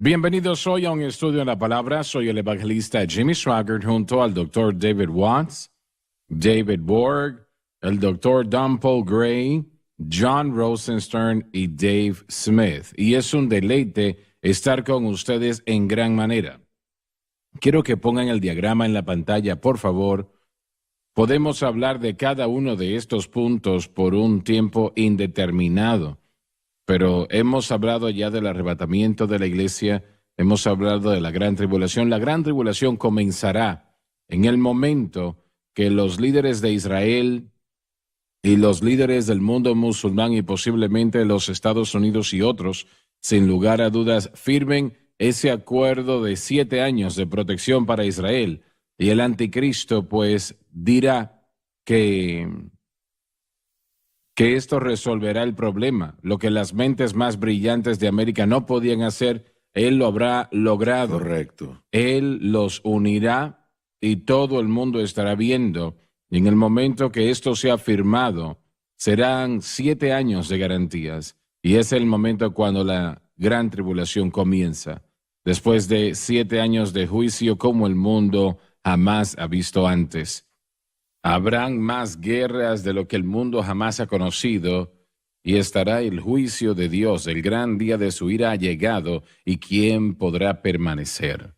Bienvenidos hoy a un estudio en la palabra. Soy el evangelista Jimmy Swaggart junto al doctor David Watts, David Borg, el doctor Don Paul Gray, John Rosenstern y Dave Smith. Y es un deleite estar con ustedes en gran manera. Quiero que pongan el diagrama en la pantalla, por favor. Podemos hablar de cada uno de estos puntos por un tiempo indeterminado. Pero hemos hablado ya del arrebatamiento de la iglesia, hemos hablado de la gran tribulación. La gran tribulación comenzará en el momento que los líderes de Israel y los líderes del mundo musulmán y posiblemente los Estados Unidos y otros, sin lugar a dudas, firmen ese acuerdo de 7 años de protección para Israel. Y el anticristo pues dirá que esto resolverá el problema. Lo que las mentes más brillantes de América no podían hacer, él lo habrá logrado. Correcto. Él los unirá y todo el mundo estará viendo. Y en el momento que esto sea firmado, serán 7 años de garantías. Y es el momento cuando la gran tribulación comienza. Después de 7 años de juicio como el mundo jamás ha visto antes. Habrán más guerras de lo que el mundo jamás ha conocido, y estará el juicio de Dios. El gran día de su ira ha llegado, y ¿quién podrá permanecer?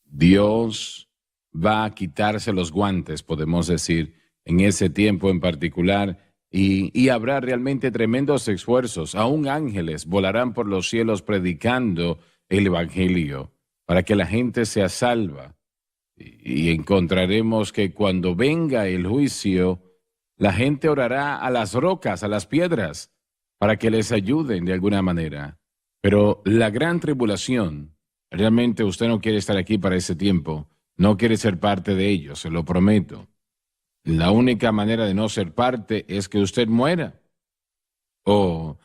Dios va a quitarse los guantes, podemos decir, en ese tiempo en particular, y habrá realmente tremendos esfuerzos. Aún ángeles volarán por los cielos predicando el Evangelio para que la gente sea salva. Y encontraremos que cuando venga el juicio, la gente orará a las rocas, a las piedras, para que les ayuden de alguna manera. Pero la gran tribulación, realmente usted no quiere estar aquí para ese tiempo, no quiere ser parte de ello, se lo prometo. La única manera de no ser parte es que usted muera, o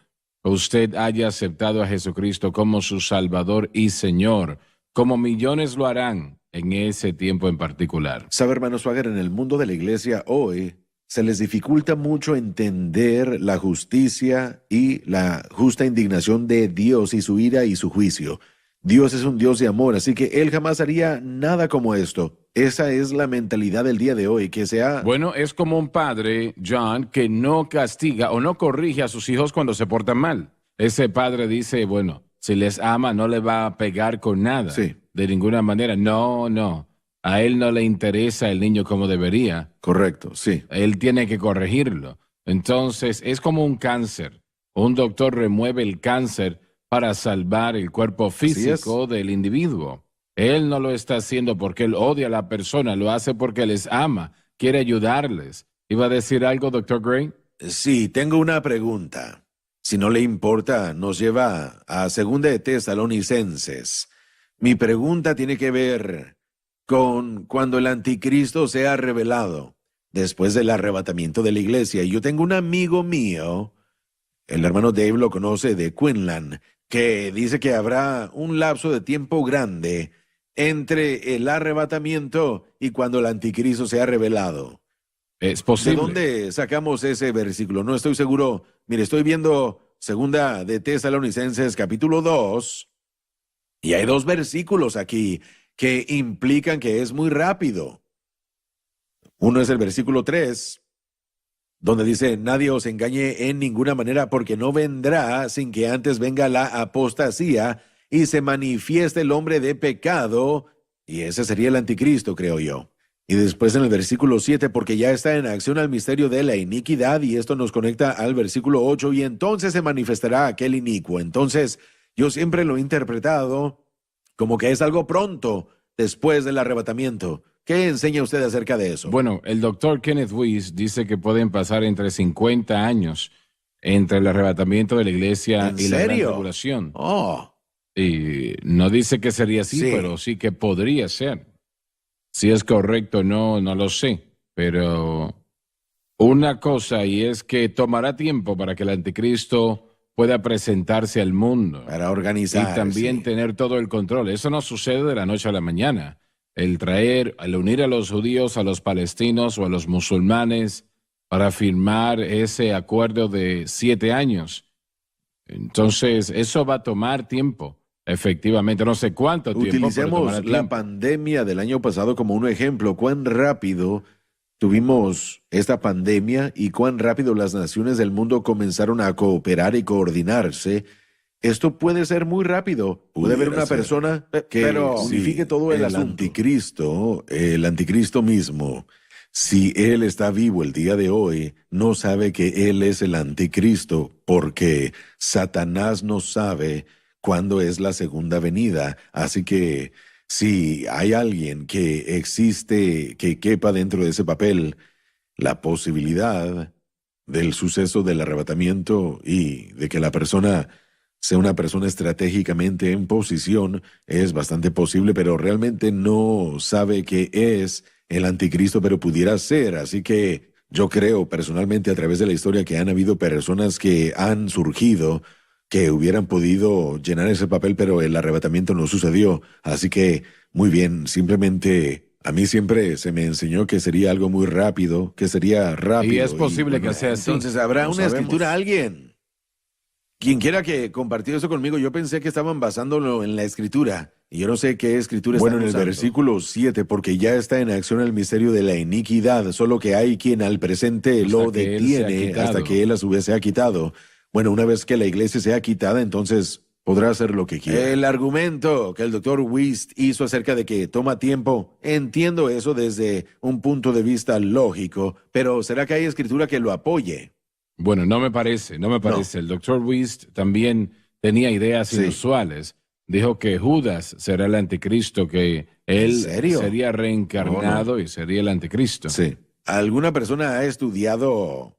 usted haya aceptado a Jesucristo como su Salvador y Señor, como millones lo harán en ese tiempo en particular. Sabe, hermano Swaggart, en el mundo de la iglesia hoy se les dificulta mucho entender la justicia y la justa indignación de Dios y su ira y su juicio. Dios es un Dios de amor, así que Él jamás haría nada como esto. Esa es la mentalidad del día de hoy, que sea... Bueno, es como un padre, John, que no castiga o no corrige a sus hijos cuando se portan mal. Ese padre dice, bueno, si les ama no le va a pegar con nada. Sí. De ninguna manera. No. A él no le interesa el niño como debería. Correcto, sí. Él tiene que corregirlo. Entonces, es como un cáncer. Un doctor remueve el cáncer para salvar el cuerpo físico del individuo. Él no lo está haciendo porque él odia a la persona, lo hace porque les ama, quiere ayudarles. ¿Iba a decir algo, doctor Gray? Sí, tengo una pregunta. Si no le importa, nos lleva a 2 de Tesalonicenses. Mi pregunta tiene que ver con cuando el anticristo sea revelado después del arrebatamiento de la iglesia. Y yo tengo un amigo mío, el hermano Dave lo conoce, de Quinlan, que dice que habrá un lapso de tiempo grande entre el arrebatamiento y cuando el anticristo sea revelado. Es posible. ¿De dónde sacamos ese versículo? No estoy seguro. Mire, estoy viendo 2 de Tesalonicenses capítulo 2, y hay 2 versículos aquí que implican que es muy rápido. Uno es el versículo 3, donde dice, nadie os engañe en ninguna manera, porque no vendrá sin que antes venga la apostasía y se manifieste el hombre de pecado, y ese sería el anticristo, creo yo. Y después en el versículo 7, porque ya está en acción el misterio de la iniquidad, y esto nos conecta al versículo 8, y entonces se manifestará aquel inicuo. Entonces, yo siempre lo he interpretado como que es algo pronto después del arrebatamiento. ¿Qué enseña usted acerca de eso? Bueno, el doctor Kenneth Wuest dice que pueden pasar entre 50 años entre el arrebatamiento de la iglesia y la gran tribulación. Oh. Y no dice que sería así, Sí. pero sí que podría ser. Si es correcto, no lo sé. Pero una cosa, y es que tomará tiempo para que el anticristo pueda presentarse al mundo. Para organizar. Y también sí. tener todo el control. Eso no sucede de la noche a la mañana. El unir a los judíos, a los palestinos o a los musulmanes para firmar ese acuerdo de 7 años. Entonces, eso va a tomar tiempo. Efectivamente, no sé cuánto tiempo, pero Utilicemos tomará la tiempo. pandemia del año pasado como un ejemplo. Cuán rápido tuvimos esta pandemia y cuán rápido las naciones del mundo comenzaron a cooperar y coordinarse. Esto puede ser muy rápido. Puede haber Pudiera una ser. persona que Pero- unifique Sí, todo el asunto. El anticristo mismo, si él está vivo el día de hoy, no sabe que él es el anticristo, porque Satanás no sabe cuándo es la segunda venida. Así que si hay alguien que existe, que quepa dentro de ese papel, la posibilidad del suceso del arrebatamiento y de que la persona sea una persona estratégicamente en posición es bastante posible, pero realmente no sabe que es el anticristo, pero pudiera ser. Así que yo creo personalmente a través de la historia que han habido personas que han surgido que hubieran podido llenar ese papel, pero el arrebatamiento no sucedió. Así que, muy bien, simplemente a mí siempre se me enseñó que sería algo muy rápido, que sería rápido. Y es posible bueno, que sea así. entonces, ¿habrá No una sabemos. escritura? ¿Alguien? Quien quiera que compartió eso conmigo, yo pensé que estaban basándolo en la escritura. Y yo no sé qué escritura Bueno, están en el usando. versículo 7, porque ya está en acción el misterio de la iniquidad, solo que hay quien al presente Hasta lo que él sea detiene quitado. hasta que él a su vez sea quitado. Bueno, una vez que la iglesia sea quitada, entonces podrá hacer lo que quiera. El argumento que el doctor Wist hizo acerca de que toma tiempo, entiendo eso desde un punto de vista lógico, pero ¿será que hay escritura que lo apoye? Bueno, no me parece. El doctor Wist también tenía ideas Sí. inusuales. Dijo que Judas será el anticristo, que él serio? sería reencarnado y sería el anticristo. Sí. ¿Alguna persona ha estudiado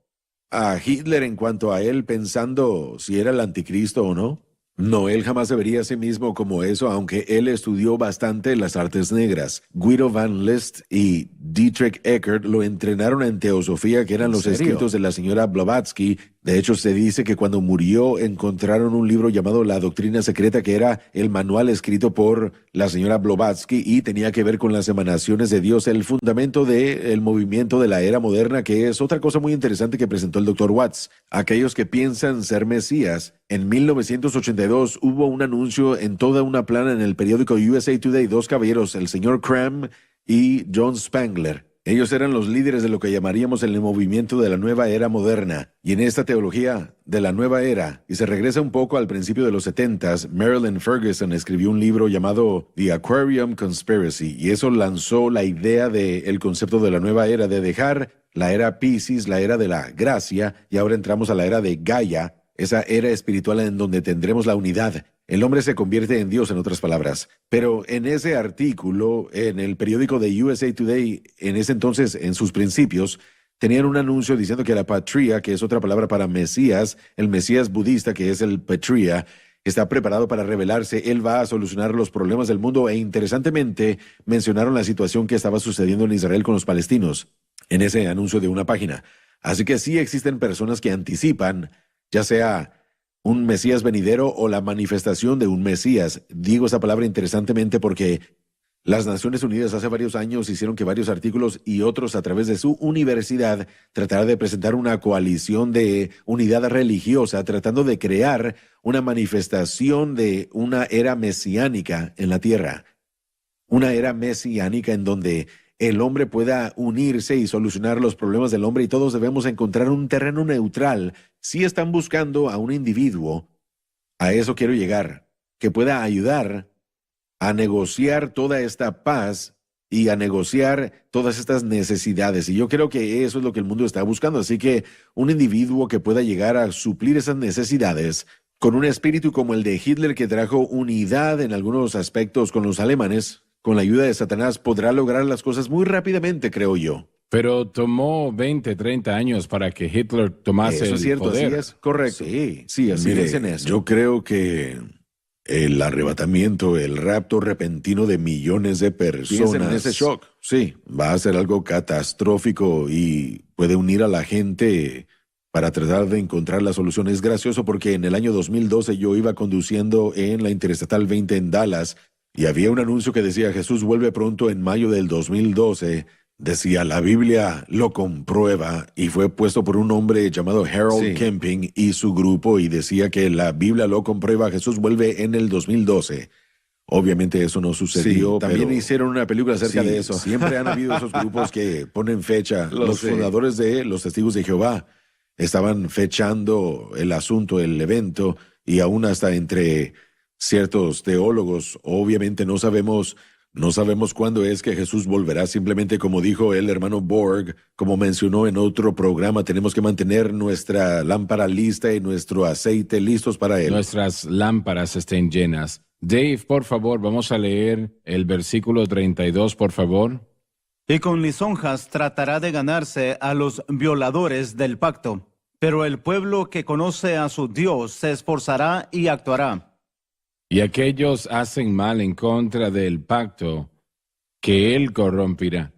a Hitler en cuanto a él pensando si era el anticristo o no? No, él jamás se vería a sí mismo como eso, aunque él estudió bastante las artes negras. Guido van List y Dietrich Eckert lo entrenaron en teosofía, que eran ¿En los serio? escritos de la señora Blavatsky. De hecho, se dice que cuando murió encontraron un libro llamado La Doctrina Secreta, que era el manual escrito por la señora Blavatsky y tenía que ver con las emanaciones de Dios, el fundamento del movimiento de la era moderna, que es otra cosa muy interesante que presentó el doctor Watts. Aquellos que piensan ser Mesías, en 1982 hubo un anuncio en toda una plana en el periódico USA Today, dos caballeros, el señor Cram y John Spangler. Ellos eran los líderes de lo que llamaríamos el movimiento de la nueva era moderna. Y en esta teología de la nueva era, y se regresa un poco al principio de los 70s, Marilyn Ferguson escribió un libro llamado The Aquarium Conspiracy, y eso lanzó la idea del concepto de la nueva era, de dejar la era Piscis, la era de la gracia, y ahora entramos a la era de Gaia, esa era espiritual en donde tendremos la unidad. El hombre se convierte en Dios, en otras palabras. Pero en ese artículo, en el periódico de USA Today, en ese entonces, en sus principios, tenían un anuncio diciendo que la patria, que es otra palabra para Mesías, el Mesías budista, que es el patria, está preparado para revelarse. Él va a solucionar los problemas del mundo. E interesantemente, mencionaron la situación que estaba sucediendo en Israel con los palestinos, en ese anuncio de una página. Así que sí existen personas que anticipan, ya sea un Mesías venidero o la manifestación de un Mesías. Digo esa palabra interesantemente porque las Naciones Unidas hace varios años hicieron que varios artículos y otros a través de su universidad trataran de presentar una coalición de unidad religiosa, tratando de crear una manifestación de una era mesiánica en la tierra. Una era mesiánica en donde el hombre pueda unirse y solucionar los problemas del hombre, y todos debemos encontrar un terreno neutral. Si están buscando a un individuo, a eso quiero llegar, que pueda ayudar a negociar toda esta paz y a negociar todas estas necesidades. Y yo creo que eso es lo que el mundo está buscando. Así que un individuo que pueda llegar a suplir esas necesidades con un espíritu como el de Hitler, que trajo unidad en algunos aspectos con los alemanes, con la ayuda de Satanás, podrá lograr las cosas muy rápidamente, creo yo. Pero tomó 20, 30 años para que Hitler tomase Eso es el cierto, poder. sí es correcto. Sí, así Mire, dicen eso. yo creo que el arrebatamiento, el rapto repentino de millones de Piensen en personas, ese shock. Sí, va a ser algo catastrófico y puede unir a la gente para tratar de encontrar la solución. Es gracioso porque en el año 2012 yo iba conduciendo en la Interestatal 20 en Dallas y había un anuncio que decía: Jesús vuelve pronto en mayo del 2012. decía, la Biblia lo comprueba, y fue puesto por un hombre llamado Harold Sí. Camping y su grupo, y decía que la Biblia lo comprueba, Jesús vuelve en el 2012. Obviamente eso no sucedió. Sí, también pero hicieron una película acerca sí, de eso. siempre han habido esos grupos que ponen fecha. Lo Los sé. fundadores de los Testigos de Jehová estaban fechando el asunto, el evento, y aún hasta entre ciertos teólogos, obviamente no sabemos cuándo es que Jesús volverá. Simplemente, como dijo el hermano Borg, como mencionó en otro programa, tenemos que mantener nuestra lámpara lista y nuestro aceite listos para él. Nuestras lámparas estén llenas. Dave, por favor, vamos a leer el versículo 32, por favor. Y con lisonjas tratará de ganarse a los violadores del pacto. Pero el pueblo que conoce a su Dios se esforzará y actuará. Y aquellos hacen mal en contra del pacto que él corrompirá.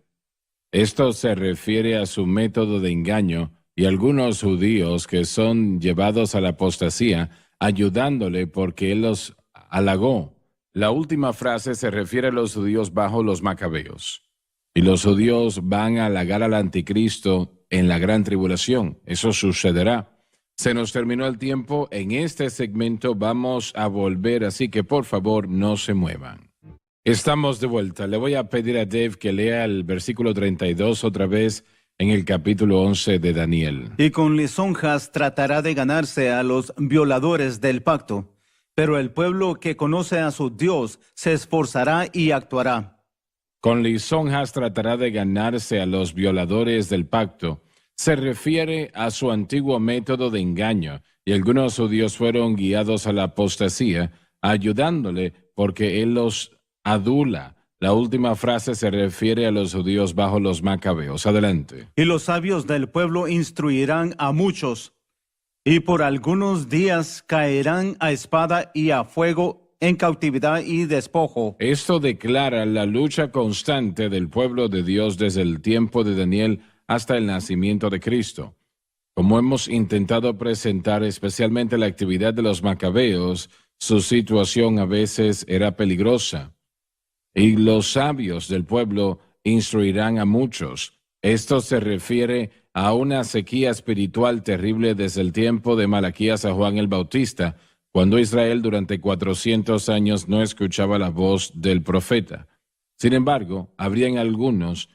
Esto se refiere a su método de engaño y algunos judíos que son llevados a la apostasía, ayudándole porque él los halagó. La última frase se refiere a los judíos bajo los macabeos. Y los judíos van a halagar al anticristo en la gran tribulación. Eso sucederá. Se nos terminó el tiempo. En este segmento vamos a volver, así que por favor no se muevan. Estamos de vuelta. Le voy a pedir a Dave que lea el versículo 32 otra vez en el capítulo 11 de Daniel. Y con lisonjas tratará de ganarse a los violadores del pacto. Pero el pueblo que conoce a su Dios se esforzará y actuará. Con lisonjas tratará de ganarse a los violadores del pacto. Se refiere a su antiguo método de engaño, y algunos judíos fueron guiados a la apostasía, ayudándole porque él los adula. La última frase se refiere a los judíos bajo los macabeos. Adelante. Y los sabios del pueblo instruirán a muchos, y por algunos días caerán a espada y a fuego en cautividad y despojo. Esto declara la lucha constante del pueblo de Dios desde el tiempo de Daniel hasta el nacimiento de Cristo. Como hemos intentado presentar, especialmente la actividad de los macabeos, su situación a veces era peligrosa. Y los sabios del pueblo instruirán a muchos. Esto se refiere a una sequía espiritual terrible desde el tiempo de Malaquías a Juan el Bautista, cuando Israel durante 400 años no escuchaba la voz del profeta. Sin embargo, habrían algunos,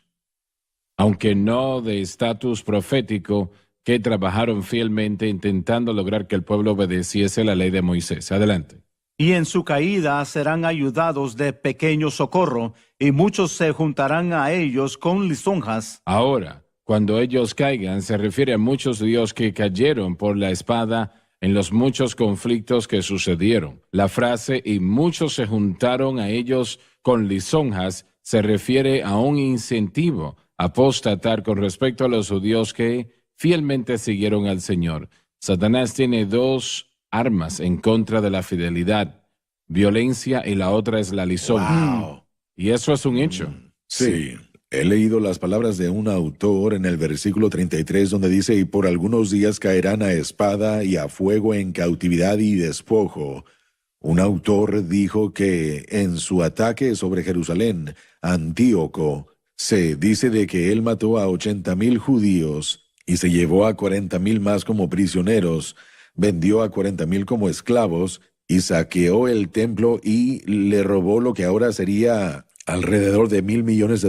aunque no de estatus profético, que trabajaron fielmente intentando lograr que el pueblo obedeciese la ley de Moisés. Adelante. Y en su caída serán ayudados de pequeño socorro, y muchos se juntarán a ellos con lisonjas. Ahora, cuando ellos caigan, se refiere a muchos judíos que cayeron por la espada en los muchos conflictos que sucedieron. La frase "y muchos se juntaron a ellos con lisonjas" se refiere a un incentivo a apostatar con respecto a los judíos que fielmente siguieron al Señor. Satanás tiene dos armas en contra de la fidelidad: violencia, y la otra es la lisonja. Wow. Y eso es un hecho. Sí. He leído las palabras de un autor en el versículo 33 donde dice, y por algunos días caerán a espada y a fuego en cautividad y despojo. Un autor dijo que en su ataque sobre Jerusalén, Antíoco, se dice de que él mató a 80,000 judíos y se llevó a 40,000 más como prisioneros, vendió a 40,000 como esclavos y saqueó el templo y le robó lo que ahora sería alrededor de $1,000 millones.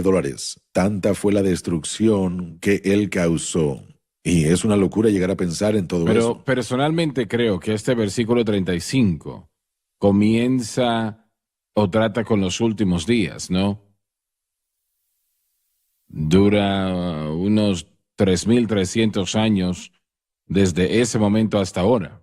Tanta fue la destrucción que él causó. Y es una locura llegar a pensar en todo Pero eso. personalmente creo que este versículo 35 comienza o trata con los últimos días, ¿no? Dura unos 3,300 años desde ese momento hasta ahora.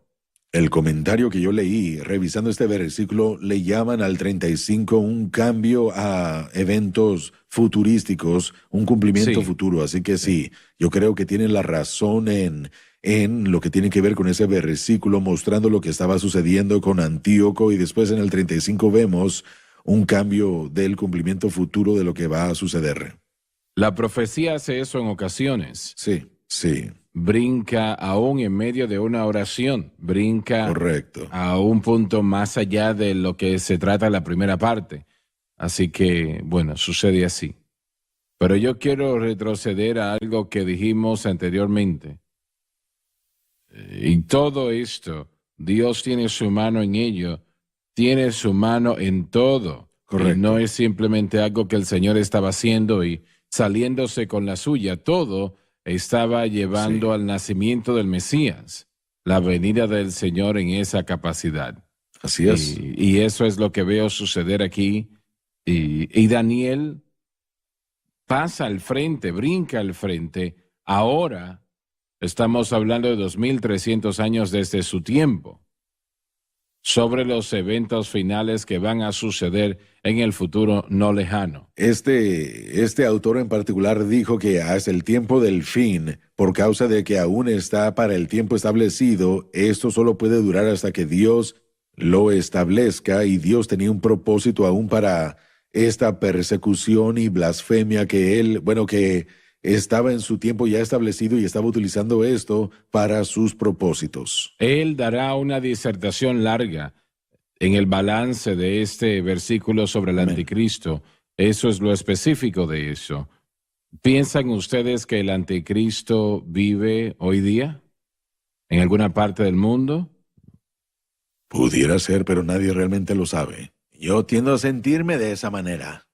El comentario que yo leí revisando este versículo le llaman al 35 un cambio a eventos futurísticos, un cumplimiento Sí. futuro. Así que sí, yo creo que tienen la razón en lo que tiene que ver con ese versículo, mostrando lo que estaba sucediendo con Antíoco, y después en el 35 vemos un cambio del cumplimiento futuro de lo que va a suceder. La profecía hace eso en ocasiones. Sí, sí, Brinca aún en medio de una oración, brinca correcto. a un punto más allá de lo que se trata en la primera parte. Así que, bueno, sucede así. Pero yo quiero retroceder a algo que dijimos anteriormente. Y todo esto, Dios tiene su mano en ello, tiene su mano en todo. Correcto. Y no es simplemente algo que el Señor estaba haciendo y saliéndose con la suya. Todo estaba llevando al nacimiento del Mesías, la venida del Señor en esa capacidad. Así es. Y eso es lo que veo suceder aquí. Y Daniel pasa al frente, brinca al frente. Ahora estamos hablando de 2300 años desde su tiempo, sobre los eventos finales que van a suceder en el futuro no lejano. Este autor en particular dijo que hasta el tiempo del fin, por causa de que aún está para el tiempo establecido, esto solo puede durar hasta que Dios lo establezca, y Dios tenía un propósito aún para esta persecución y blasfemia que estaba en su tiempo ya establecido y estaba utilizando esto para sus propósitos. Él dará una disertación larga en el balance de este versículo sobre el anticristo. Eso es lo específico de eso. ¿Piensan ustedes que el anticristo vive hoy día en alguna parte del mundo? Pudiera ser, pero nadie realmente lo sabe. Yo tiendo a sentirme de esa manera.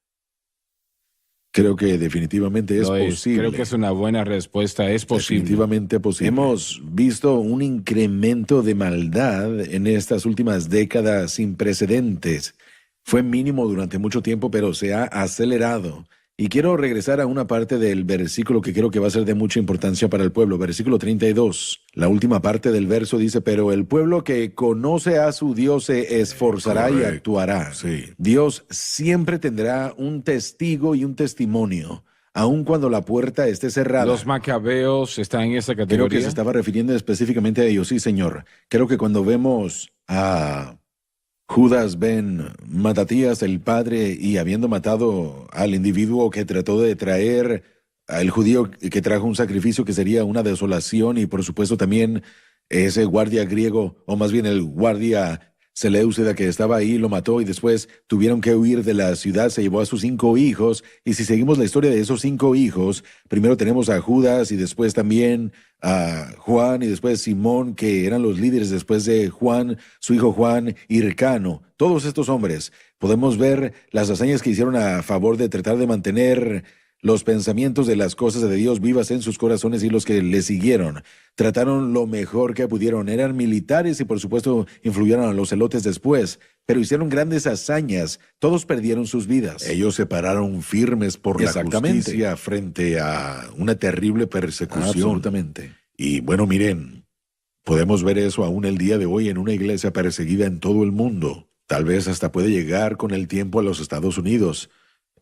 Creo que definitivamente es Lo es. posible. Creo que es una buena respuesta. Es posible. Definitivamente posible. Hemos visto un incremento de maldad en estas últimas décadas sin precedentes. Fue mínimo durante mucho tiempo, pero se ha acelerado. Y quiero regresar a una parte del versículo que creo que va a ser de mucha importancia para el pueblo. Versículo 32. La última parte del verso dice: pero el pueblo que conoce a su Dios se esforzará y Correcto. actuará. Sí. Dios siempre tendrá un testigo y un testimonio, aun cuando la puerta esté cerrada. Los macabeos están en esa Creo categoría. que se estaba refiriendo específicamente a ellos, sí, señor. Creo que cuando vemos a Judas ben Matatías, el padre, y habiendo matado al individuo que trató de traer, al judío que trajo un sacrificio que sería una desolación, y por supuesto también ese guardia griego, o más bien el guardia Seleucida que estaba ahí, lo mató, y después tuvieron que huir de la ciudad, se llevó a sus 5 hijos, y si seguimos la historia de esos 5 hijos, primero tenemos a Judas, y después también a Juan, y después Simón, que eran los líderes después de Juan, su hijo Juan, Hircano. Todos estos hombres, podemos ver las hazañas que hicieron a favor de tratar de mantener los pensamientos de las cosas de Dios vivas en sus corazones, y los que le siguieron trataron lo mejor que pudieron. Eran militares y por supuesto influyeron a los celotes después, pero hicieron grandes hazañas. Todos perdieron sus vidas. Ellos se pararon firmes por la Exactamente. justicia frente a una terrible persecución. Absolutamente. Y bueno, miren, podemos ver eso aún el día de hoy en una iglesia perseguida en todo el mundo. Tal vez hasta puede llegar con el tiempo a los Estados Unidos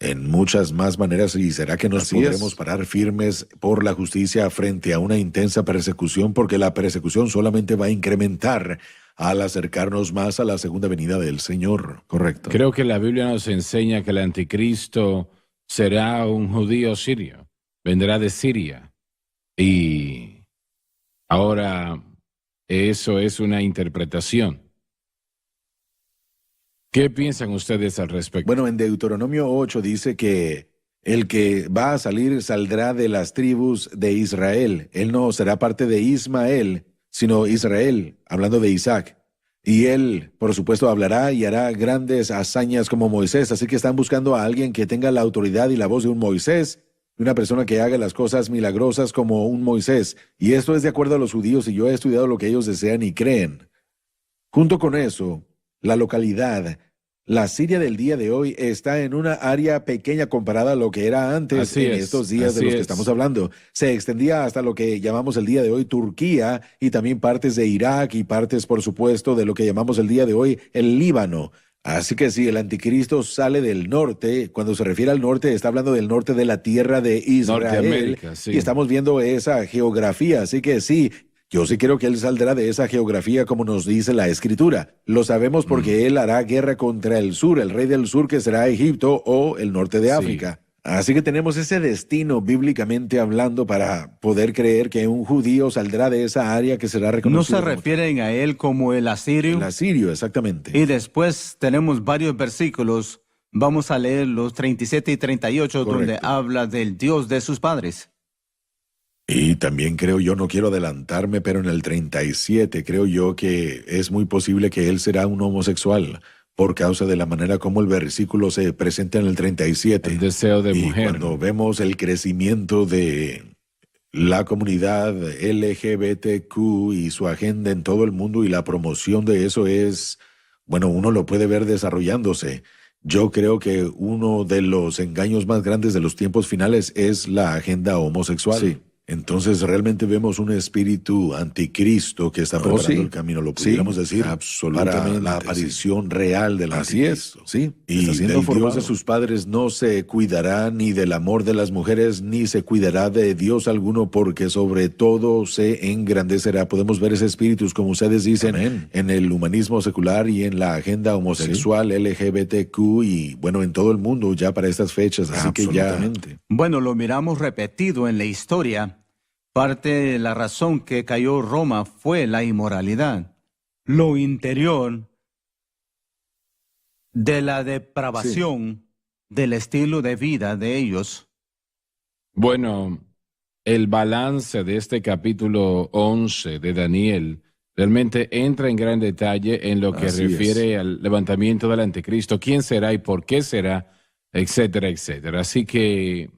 en muchas más maneras. ¿Y será que nos Así podremos es. parar firmes por la justicia frente a una intensa persecución? Porque la persecución solamente va a incrementar al acercarnos más a la segunda venida del Señor. Correcto. Creo que la Biblia nos enseña que el anticristo será un judío sirio, vendrá de Siria. Y ahora eso es una interpretación. ¿Qué piensan ustedes al respecto? Bueno, en Deuteronomio 8 dice que el que va a salir saldrá de las tribus de Israel. Él no será parte de Ismael, sino Israel, hablando de Isaac. Y él, por supuesto, hablará y hará grandes hazañas como Moisés. Así que están buscando a alguien que tenga la autoridad y la voz de un Moisés, una persona que haga las cosas milagrosas como un Moisés. Y esto es de acuerdo a los judíos, y yo he estudiado lo que ellos desean y creen. Junto con eso, la localidad, la Siria del día de hoy, está en una área pequeña comparada a lo que era antes. Así en es, estos días de así los que es. estamos hablando. Se extendía hasta lo que llamamos el día de hoy Turquía, y también partes de Irak, y partes, por supuesto, de lo que llamamos el día de hoy el Líbano. Así que si el anticristo sale del norte, cuando se refiere al norte, está hablando del norte de la tierra de Israel. Norteamérica, sí. Y estamos viendo esa geografía. Así que sí, yo sí creo que él saldrá de esa geografía como nos dice la Escritura. Lo sabemos porque él hará guerra contra el sur, el rey del sur, que será Egipto o el norte de Sí. África. Así que tenemos ese destino bíblicamente hablando para poder creer que un judío saldrá de esa área que será No reconocido. se refieren a él como el asirio. El asirio, exactamente. Y después tenemos varios versículos Vamos a leer los 37 y 38, donde Correcto. habla del Dios de sus padres. Y también creo yo, no quiero adelantarme, pero en el 37 creo yo que es muy posible que él será un homosexual por causa de la manera como el versículo se presenta en el 37. El deseo de Y mujer. cuando vemos el crecimiento de la comunidad LGBTQ y su agenda en todo el mundo y la promoción de eso es, bueno, uno lo puede ver desarrollándose. Yo creo que uno de los engaños más grandes de los tiempos finales es la agenda homosexual. Sí. Entonces realmente vemos un espíritu anticristo que está preparando sí. el camino, lo Sí, pudiéramos decir, absolutamente, para la sí. aparición real del Así anticristo. es, sí. Y Está siendo del formado. Dios de sus padres no se cuidará ni del amor de las mujeres, ni se cuidará de Dios alguno, porque sobre todo se engrandecerá. Podemos ver ese espíritu, como ustedes dicen, Amén. en el humanismo secular y en la agenda homosexual, LGBTQ, y bueno, en todo el mundo ya para estas fechas. Así que ya... Absolutamente. Bueno, lo miramos repetido en la historia. Parte de la razón que cayó Roma fue la inmoralidad, lo interior de la depravación del estilo de vida de ellos. Bueno, el balance de este capítulo 11 de Daniel realmente entra en gran detalle en lo que Así refiere al levantamiento del anticristo, quién será y por qué será, etcétera, etcétera. Así que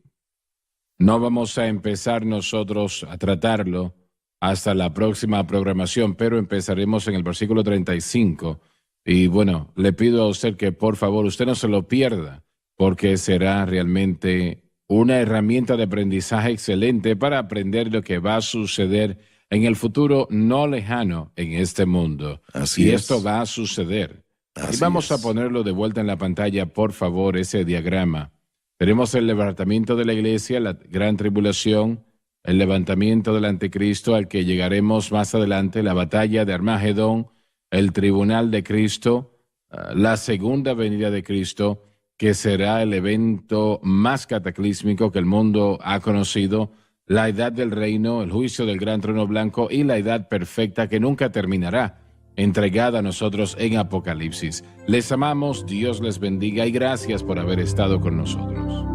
no vamos a empezar nosotros a tratarlo hasta la próxima programación, pero empezaremos en el versículo 35. Y bueno, le pido a usted que por favor usted no se lo pierda, porque será realmente una herramienta de aprendizaje excelente para aprender lo que va a suceder en el futuro no lejano en este mundo. Así y es. esto va a suceder. Así Y vamos es. a ponerlo de vuelta en la pantalla, por favor, ese diagrama. Tenemos el levantamiento de la iglesia, la gran tribulación, el levantamiento del anticristo al que llegaremos más adelante, la batalla de Armagedón, el tribunal de Cristo, la segunda venida de Cristo, que será el evento más cataclísmico que el mundo ha conocido, la edad del reino, el juicio del gran trono blanco y la edad perfecta que nunca terminará, entregada a nosotros en Apocalipsis. Les amamos, Dios les bendiga y gracias por haber estado con nosotros.